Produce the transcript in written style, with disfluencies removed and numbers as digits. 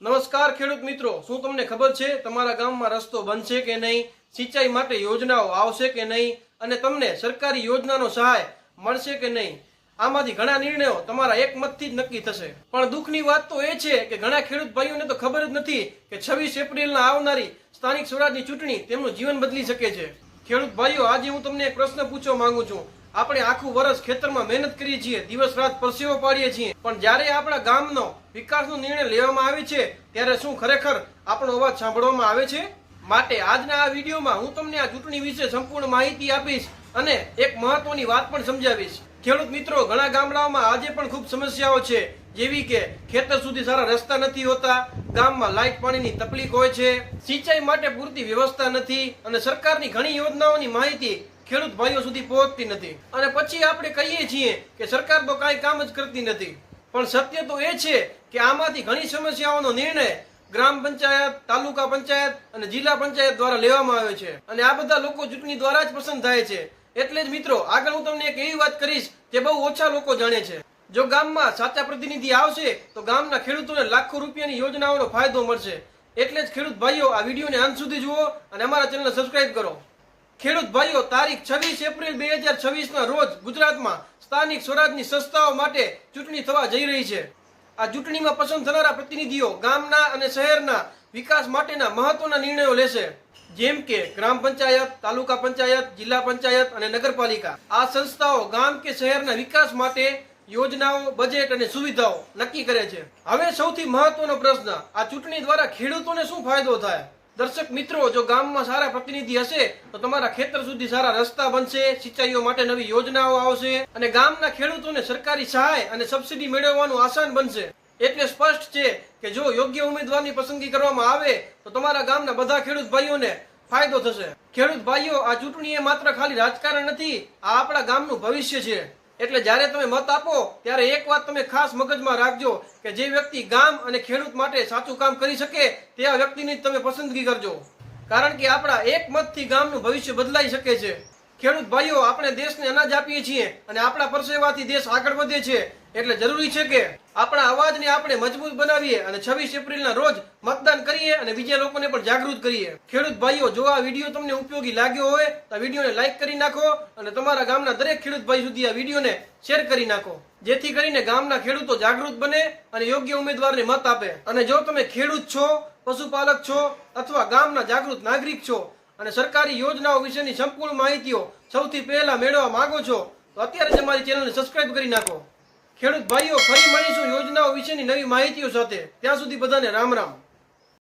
નમસ્કાર ખેડૂત મિત્રો, શું તમને ખબર છે તમારા ગામમાં રસ્તો બનશે કે નહીં, સિંચાઈ માટે યોજનાઓ આવશે કે નહીં અને તમને સરકારી યોજનાનો સહાય મળશે કે નહીં? આમાંથી ઘણા નિર્ણયો તમારા એક મતથી જ નક્કી થશે. પણ દુઃખની વાત તો એ છે કે ઘણા ખેડૂત ભાઈઓને તો ખબર જ નથી કે 26 એપ્રિલના આવનારી સ્થાનિક સ્વરાજની ચૂંટણી તેમનું જીવન બદલી શકે છે. ખેડૂત ભાઈઓ, આજે હું તમને એક પ્રશ્ન પૂછવા માંગુ છું. આપણે આખું વર્ષ ખેતરમાં મહેનત કરીએ છીએ, દિવસ રાત પરસેવો પાડીએ છીએ, પણ જ્યારે આપણા ગામનો વિકાસનો નિર્ણય લેવામાં આવે છે ત્યારે શું ખરેખર આપણો અવાજ સાંભળવામાં આવે છે? માટે આજના આ વિડીયોમાં હું તમને આ ચૂંટણી વિશે સંપૂર્ણ માહિતી આપીશ અને એક મહત્વની વાત પણ સમજાવીશ. ખેડૂત મિત્રો, ઘણા ગામડાઓમાં આજે પણ ખૂબ સમસ્યાઓ છે, જેવી કે ખેતર સુધી સારા રસ્તા નથી હોતા, ગામમાં લાઇટ પાણીની તકલીફ હોય છે, સિંચાઈ માટે પૂરતી વ્યવસ્થા નથી અને સરકારની ઘણી યોજનાઓની માહિતી ખેડૂત ભાઈઓ સુધી પહોંચતી નથી. અને પછી આપણે કહીએ છીએ કે સરકાર તો કાંઈ કામ જ કરતી નથી. પણ સત્ય તો એ છે કે આમાંથી ઘણી સમસ્યાઓનો નિર્ણય ગ્રામ પંચાયત, તાલુકા પંચાયત અને જિલ્લા પંચાયત દ્વારા લેવામાં આવે છે અને આ બધા લોકો ચૂંટણી દ્વારા જ પસંદ થાય છે. એટલે જ મિત્રો, આગળ હું તમને એક એવી વાત કરીશ જે બહુ ઓછા લોકો જાણે છે. જો ગામમાં સાચા પ્રતિનિધિ આવશે તો ગામના ખેડૂતોને લાખો રૂપિયાની યોજનાઓનો ફાયદો મળશે. એટલે જ ખેડૂત ભાઈઓ, આ વિડીયોને અંત સુધી જુઓ અને અમારા ચેનલને સબસ્ક્રાઇબ કરો. ખેડૂત ભાઈઓ, તારીખ 26 એપ્રિલ 2026 રોજ ગુજરાતમાં સ્થાનિક સ્વરાજની સંસ્થાઓ માટે ચૂંટણી થવા જઈ રહી છે. આ ચૂંટણીમાં પસંદ થનારા પ્રતિનિધિઓ ગામના અને શહેરના વિકાસ માટેના મહત્વના નિર્ણયો લેશે, જેમ કે ગ્રામ પંચાયત, તાલુકા પંચાયત, જિલ્લા પંચાયત અને નગરપાલિકા. આ સંસ્થાઓ ગામ કે શહેરના વિકાસ માટે યોજનાઓ, બજેટ અને સુવિધાઓ નક્કી કરે છે. હવે સૌથી મહત્વનો પ્રશ્ન, આ ચૂંટણી દ્વારા ખેડૂતોને શું ફાયદો થાય? દર્શક મિત્રો, જો ગામમાં સારા પ્રતિનિધિ હશે તો તમારા ખેતર સુધી સારા રસ્તા બનશે, સિંચાઈઓ માટે નવી યોજનાઓ આવશે અને ગામના ખેડૂતોને સરકારી સહાય અને સબસિડી મેળવવાનું આસાન બનશે. એટલે સ્પષ્ટ છે કે જો યોગ્ય ઉમેદવારની પસંદગી કરવામાં આવે તો તમારા ગામના બધા ખેડૂત ભાઈઓને ફાયદો થશે. ખેડૂત ભાઈઓ, આ ચૂંટણી એ માત્ર ખાલી રાજકારણ નથી, આ આપણા ગામનું ભવિષ્ય છે. એટલે જ્યારે તમે મત આપો ત્યારે એક વાત તમે ખાસ મગજમાં રાખજો કે જે વ્યક્તિ ગામ અને ખેડૂત માટે સાચું કામ કરી શકે તેવા વ્યક્તિની જ તમે પસંદગી કરજો. કારણ કે આપણા એક મતથી ગામનું ભવિષ્ય બદલાઈ શકે છે. ખેડૂત ભાઈઓ, આપણે દેશને અનાજ આપીએ છીએ અને આપણા પરસેવાથી દેશ આગળ વધે છે. એટલે જરૂરી છે કે આપણા અવાજને આપણે મજબૂત બનાવીએ અને 26 એપ્રિલના રોજ મતદાન કરીએ અને બીજા લોકોને પણ જાગૃત કરીએ. ખેડૂત ભાઈઓ, જો આ વિડીયો તમને ઉપયોગી લાગ્યો હોય તો વિડીયોને લાઈક કરી નાખો અને તમારા ગામના દરેક ખેડૂત ભાઈ સુધી આ વિડીયોને શેર કરી નાખો, જેથી કરીને ગામના ખેડૂતો જાગૃત બને અને યોગ્ય ઉમેદવારને મત આપે. અને જો તમે ખેડૂત છો, પશુપાલક છો અથવા ગામના જાગૃત નાગરિક છો અને સરકારી યોજનાઓ વિશેની સંપૂર્ણ માહિતીઓ સૌથી પહેલા મેળવવા માંગો છો તો અત્યારે જ અમારી ચેનલને સબસ્ક્રાઇબ કરી નાખો. ખેડૂત ભાઈઓ, ફરી મળીશું યોજનાઓ વિશેની નવી માહિતીઓ સાથે. ત્યાં સુધી બધાને રામ રામ.